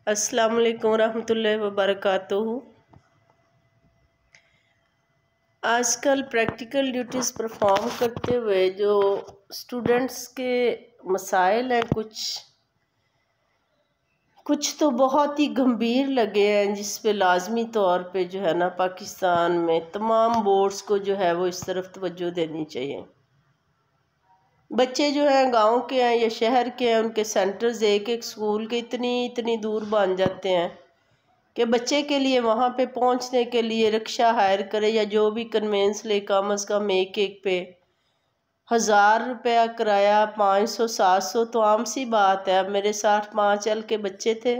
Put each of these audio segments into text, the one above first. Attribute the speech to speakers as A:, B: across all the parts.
A: अस्सलाम वालेकुम रहमतुल्लाहि व बरकातुहू। आजकल प्रैक्टिकल ड्यूटीज़ परफॉर्म करते हुए जो स्टूडेंट्स के मसाइल हैं, कुछ तो बहुत ही गंभीर लगे हैं, जिस पे लाजमी तौर पे जो है ना पाकिस्तान में तमाम बोर्ड्स को जो है वो इस तरफ तवज्जो देनी चाहिए। बच्चे जो हैं गांव के हैं या शहर के हैं, उनके सेंटर्स एक एक स्कूल के इतनी दूर बन जाते हैं कि बच्चे के लिए वहाँ पे पहुँचने के लिए रिक्शा हायर करे या जो भी कन्वेंस ले, कम अज़ कम एक एक पे 1000 रुपया किराया, 500 700 तो आम सी बात है। अब मेरे साथ 5 के बच्चे थे,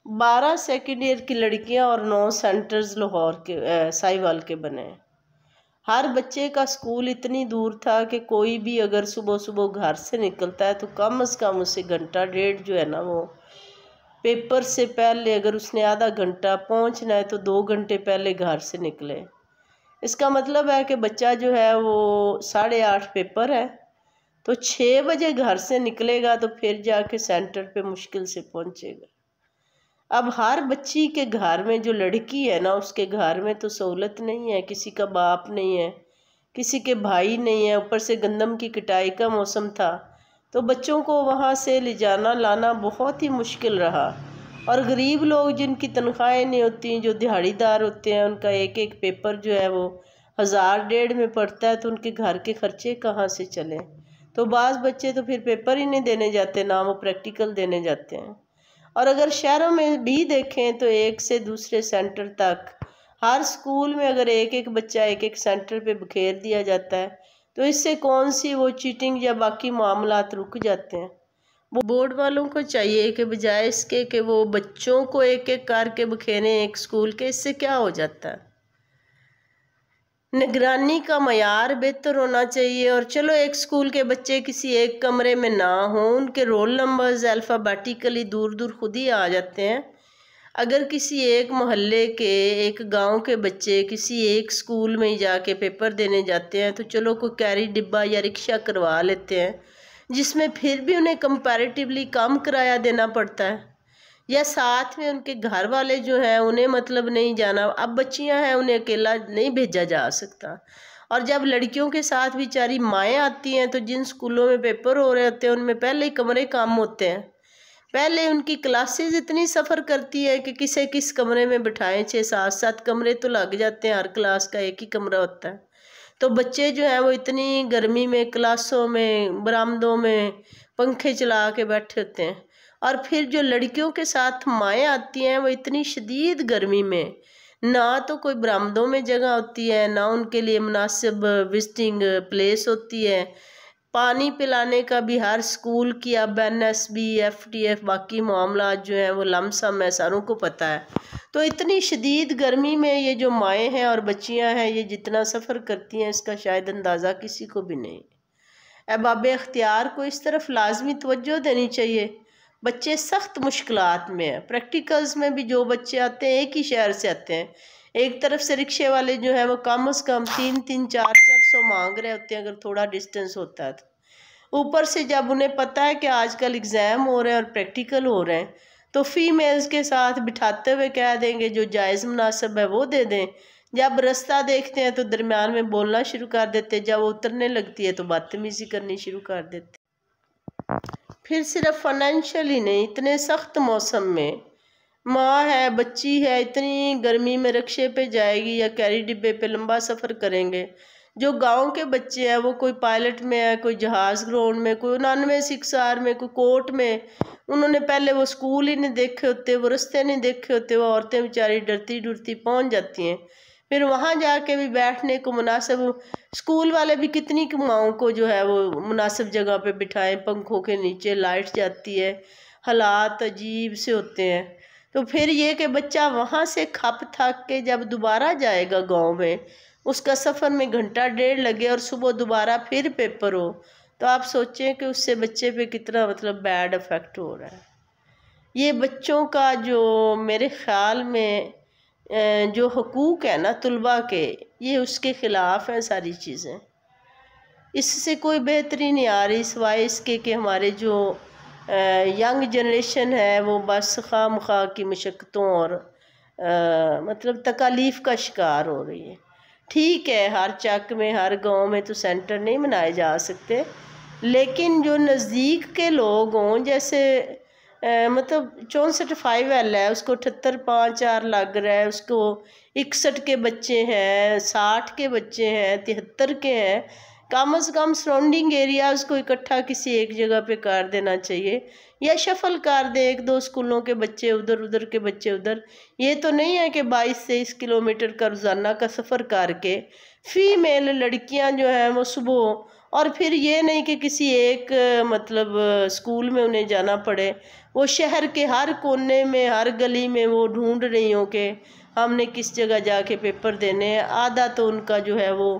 A: 12 सेकेंड ईयर की लड़कियाँ और 9 सेंटर्स लाहौर के साहिवाल के बने। हर बच्चे का स्कूल इतनी दूर था कि कोई भी अगर सुबह सुबह घर से निकलता है तो कम से कम उसे घंटा डेढ़ जो है ना वो पेपर से पहले, अगर उसने आधा घंटा पहुंचना है तो 2 घंटे पहले घर से निकले। इसका मतलब है कि बच्चा जो है वो 8:30 पेपर है तो 6 बजे घर से निकलेगा तो फिर जाके सेंटर पे मुश्किल से पहुंचेगा। अब हर बच्ची के घर में जो लड़की है ना, उसके घर में तो सहूलत नहीं है, किसी का बाप नहीं है, किसी के भाई नहीं है, ऊपर से गंदम की कटाई का मौसम था तो बच्चों को वहाँ से ले जाना लाना बहुत ही मुश्किल रहा। और गरीब लोग जिनकी तनख्वाहें नहीं होती, जो दिहाड़ीदार होते हैं, उनका एक एक पेपर जो है वो 1000 1,500 में पड़ता है तो उनके घर के खर्चे कहाँ से चलें। तो बाज़ बच्चे तो फिर पेपर ही नहीं देने जाते, ना वो प्रैक्टिकल देने जाते हैं। और अगर शहरों में भी देखें तो एक से दूसरे सेंटर तक हर स्कूल में अगर एक एक बच्चा एक एक सेंटर पे बखेर दिया जाता है तो इससे कौन सी वो चीटिंग या बाकी मामलात रुक जाते हैं। वो बोर्ड वालों को चाहिए कि बजाय इसके कि वो बच्चों को एक एक करके बखेरें एक स्कूल के, इससे क्या हो जाता है। निगरानी का मयार बेहतर होना चाहिए। और चलो एक स्कूल के बच्चे किसी एक कमरे में ना हों, उनके रोल नंबर्स अल्फ़ाबेटिकली दूर दूर खुद ही आ जाते हैं। अगर किसी एक मोहल्ले के, एक गांव के बच्चे किसी एक स्कूल में ही जाके पेपर देने जाते हैं तो चलो कोई कैरी डिब्बा या रिक्शा करवा लेते हैं, जिसमें फिर भी उन्हें कंपैरेटिवली कम किराया देना पड़ता है, या साथ में उनके घर वाले जो हैं उन्हें मतलब नहीं जाना। अब बच्चियां हैं, उन्हें अकेला नहीं भेजा जा सकता। और जब लड़कियों के साथ बेचारी माएँ आती हैं तो जिन स्कूलों में पेपर हो रहे होते हैं उनमें पहले ही कमरे कम होते हैं, पहले उनकी क्लासेस इतनी सफ़र करती है कि किसे किस कमरे में बिठाएं, 6 7 7 कमरे तो लग जाते हैं, हर क्लास का एक ही कमरा होता है। तो बच्चे जो हैं वो इतनी गर्मी में क्लासों में बरामदों में पंखे चला के बैठे होते हैं। और फिर जो लड़कियों के साथ माएँ आती हैं वो इतनी शदीद गर्मी में ना तो कोई बरामदों में जगह होती है, ना उनके लिए मुनासिब विजिटिंग प्लेस होती है। पानी पिलाने का भी हर स्कूल की अब NSB FTF बाकी मामला जो हैं वो लमसम है, सारों को पता है। तो इतनी शदीद गर्मी में ये जो माएँ हैं और बच्चियां हैं ये जितना सफ़र करती हैं इसका शायद अंदाज़ा किसी को भी नहीं। अहबाब इख्तियार को इस तरफ लाजमी तवज्जो देनी चाहिए। बच्चे सख्त मुश्किलात में हैं। प्रैक्टिकल्स में भी जो बच्चे आते हैं एक ही शहर से आते हैं, एक तरफ से रिक्शे वाले जो हैं वो कम से कम 3 3 4 400 मांग रहे होते हैं अगर थोड़ा डिस्टेंस होता है तो। ऊपर से जब उन्हें पता है कि आजकल एग्ज़ाम हो रहे हैं और प्रैक्टिकल हो रहे हैं तो फ़ीमेल्स के साथ बिठाते हुए कह देंगे जो जायज़ मुनासिब है वो दे दें। जब रास्ता देखते हैं तो दरमियान में बोलना शुरू कर देते, जब वो उतरने लगती है तो बदतमीज़ी करनी शुरू कर देते। फिर सिर्फ फाइनेंशियल ही नहीं, इतने सख्त मौसम में माँ है, बच्ची है, इतनी गर्मी में रिक्शे पे जाएगी या कैरी डिब्बे पे लंबा सफ़र करेंगे। जो गांव के बच्चे हैं वो कोई पायलट में है, कोई जहाज़ ग्राउंड में, कोई 99 6 में, कोई कोर्ट में। उन्होंने पहले वो स्कूल ही नहीं देखे होते, वो रास्ते नहीं देखे होते, वो औरतें बेचारी डरती डरती पहुंच जाती हैं। फिर वहाँ जाके भी बैठने को मुनासिब स्कूल वाले भी कितनी माओं को जो है वो मुनासिब जगह पे बिठाएं, पंखों के नीचे, लाइट जाती है, हालात अजीब से होते हैं। तो फिर ये कि बच्चा वहाँ से खप थक के जब दोबारा जाएगा गांव में, उसका सफ़र में घंटा डेढ़ लगे और सुबह दोबारा फिर पेपर हो, तो आप सोचें कि उससे बच्चे पे कितना मतलब बैड इफ़ेक्ट हो रहा है। ये बच्चों का जो मेरे ख़्याल में जो हकूक़ है ना तलबा के, ये उसके ख़िलाफ़ हैं सारी चीज़ें। इससे कोई बेहतरी नहीं आ रही सिवाय इसके कि हमारे जो यंग जनरेशन है वो बस खामखा की मशक्क़तों और मतलब तकालीफ़ का शिकार हो रही है। ठीक है, हर चक में हर गांव में तो सेंटर नहीं बनाए जा सकते, लेकिन जो नज़दीक के लोग हों, जैसे मतलब 64 5L है, उसको 78 5 4 लग रहा है, उसको 61 के बच्चे हैं, 60 के बच्चे हैं, 73 के हैं। कम से कम सराउंडिंग एरियाज़ को इकट्ठा किसी एक जगह पे कर देना चाहिए, या शफल कर दे, 1 2 स्कूलों के बच्चे उधर, उधर के बच्चे उधर। ये तो नहीं है कि 22 23 किलोमीटर का रोज़ाना का सफ़र करके फ़ीमेल लड़कियां जो हैं वो सुबह, और फिर ये नहीं कि किसी एक मतलब स्कूल में उन्हें जाना पड़े, वो शहर के हर कोने में हर गली में वो ढूंढ रही हो कि हमने किस जगह जाके पेपर देने हैं। आधा तो उनका जो है वो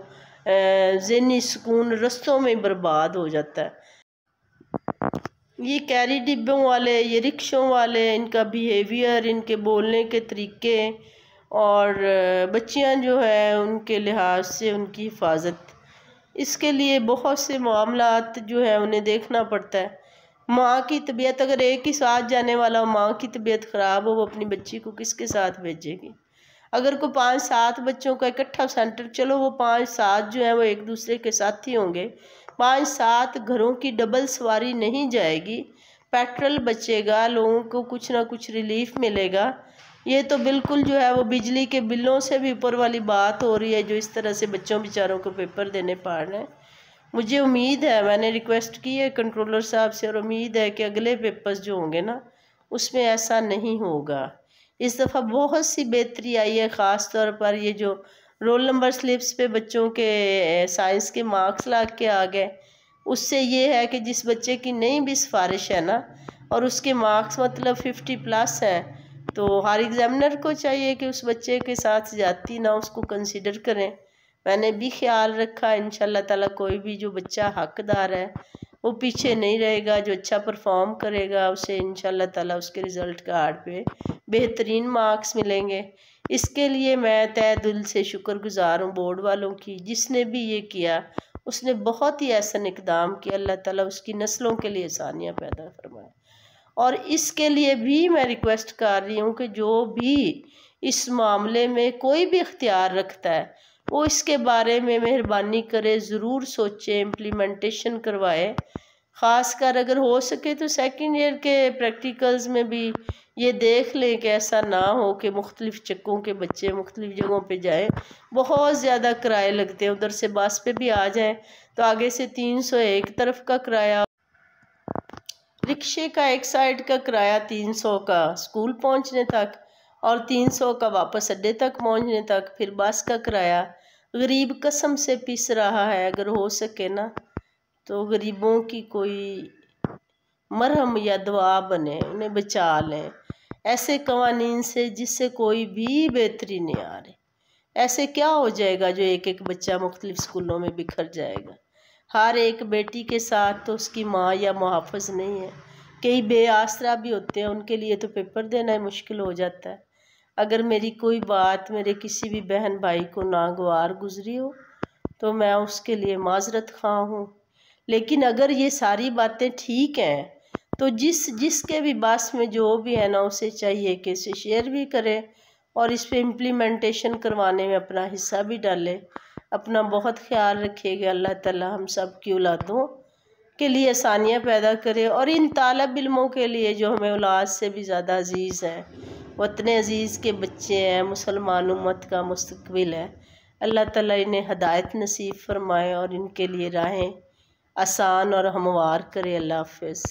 A: ज़हनी सुकून रस्तों में बर्बाद हो जाता है। ये कैरी डिब्बों वाले, ये रिक्शों वाले, इनका बिहेवियर, इनके बोलने के तरीके, और बच्चियां जो है उनके लिहाज से उनकी हिफाजत, इसके लिए बहुत से मामलात जो है उन्हें देखना पड़ता है। माँ की तबीयत, अगर एक ही साथ जाने वाला हो, माँ की तबीयत ख़राब हो, वो अपनी बच्ची को किसके साथ भेजेगी? अगर कोई 5 7 बच्चों का इकट्ठा सेंटर, चलो वो 5 7 जो है वो एक दूसरे के साथी होंगे, 5 7 घरों की डबल सवारी नहीं जाएगी, पेट्रोल बचेगा, लोगों को कुछ ना कुछ रिलीफ मिलेगा। ये तो बिल्कुल जो है वो बिजली के बिलों से भी ऊपर वाली बात हो रही है, जो इस तरह से बच्चों बेचारों को पेपर देने पड़ रहे हैं। मुझे उम्मीद है, मैंने रिक्वेस्ट की है कंट्रोलर साहब से, और उम्मीद है कि अगले पेपर्स जो होंगे ना उसमें ऐसा नहीं होगा। इस दफ़ा बहुत सी बेहतरी आई है, ख़ास तौर पर ये जो रोल नंबर स्लिप्स पे बच्चों के साइंस के मार्क्स लग के आ गए, उससे ये है कि जिस बच्चे की नहीं भी सिफारिश है ना, और उसके मार्क्स मतलब 50+ हैं, तो हर एग्ज़ामिनर को चाहिए कि उस बच्चे के साथ ज़्यादती ना उसको कंसिडर करें। मैंने भी ख्याल रखा, इंशाल्लाह ताला कोई भी जो बच्चा हकदार है वो पीछे नहीं रहेगा, जो अच्छा परफॉर्म करेगा उसे इंशाल्लाह ताला उसके रिज़ल्ट कार्ड पे बेहतरीन मार्क्स मिलेंगे। इसके लिए मैं तहे दिल से शुक्रगुजार हूँ बोर्ड वालों की, जिसने भी ये किया उसने बहुत ही ऐसा इक़दाम किया। अल्लाह ताला उसकी नस्लों के लिए आसानियाँ पैदा फरमाए। और इसके लिए भी मैं रिक्वेस्ट कर रही हूँ कि जो भी इस मामले में कोई भी इख्तियार रखता है वो इसके बारे में मेहरबानी करे, ज़रूर सोचे, इम्प्लीमेंटेशन करवाए। ख़ासकर अगर हो सके तो सेकेंड ईयर के प्रैक्टिकल्स में भी ये देख लें कि ऐसा ना हो कि मुख्तलिफ़ चक्कों के बच्चे मुख्तलिफ़ जगहों पे जाएं। बहुत ज़्यादा किराए लगते हैं, उधर से बस पे भी आ जाएं तो आगे से 300 एक तरफ का किराया, रिक्शे का एक साइड का किराया 300 का स्कूल पहुंचने तक, और 300 का वापस अड्डे तक पहुंचने तक, फिर बस का किराया। गरीब कसम से पिस रहा है। अगर हो सके ना तो गरीबों की कोई मरहम या दुआ बने, उन्हें बचा लें ऐसे कवानीन से जिससे कोई भी बेहतरी नहीं आ रही। ऐसे क्या हो जाएगा जो एक एक बच्चा मुख्तलिफ स्कूलों में बिखर जाएगा। हर एक बेटी के साथ तो उसकी माँ या मुहाफ़िज़ नहीं है, कई बेआसरा भी होते हैं, उनके लिए तो पेपर देना ही मुश्किल हो जाता है। अगर मेरी कोई बात मेरे किसी भी बहन भाई को नागवार गुजरी हो तो मैं उसके लिए माजरत खा हूँ, लेकिन अगर ये सारी बातें ठीक हैं तो जिसके भी बस में जो भी है ना उसे चाहिए कि इसे शेयर भी करे और इस पर इम्प्लीमेंटेशन करवाने में अपना हिस्सा भी डाले। अपना बहुत ख्याल रखिएगा। अल्लाह ताला हम सब की औलादों के लिए आसानियाँ पैदा करे, और इन तालब इल्मों के लिए जो हमें औलाद से भी ज़्यादा अजीज़ हैं, वतन अजीज़ के बच्चे हैं, मुसलमान उम्मत का मुस्तकबिल है। अल्लाह ताला इन्हें हदायत नसीब फरमाए और इनके लिए राहें आसान और हमवार करे। अल्लाह हाफ़िज़।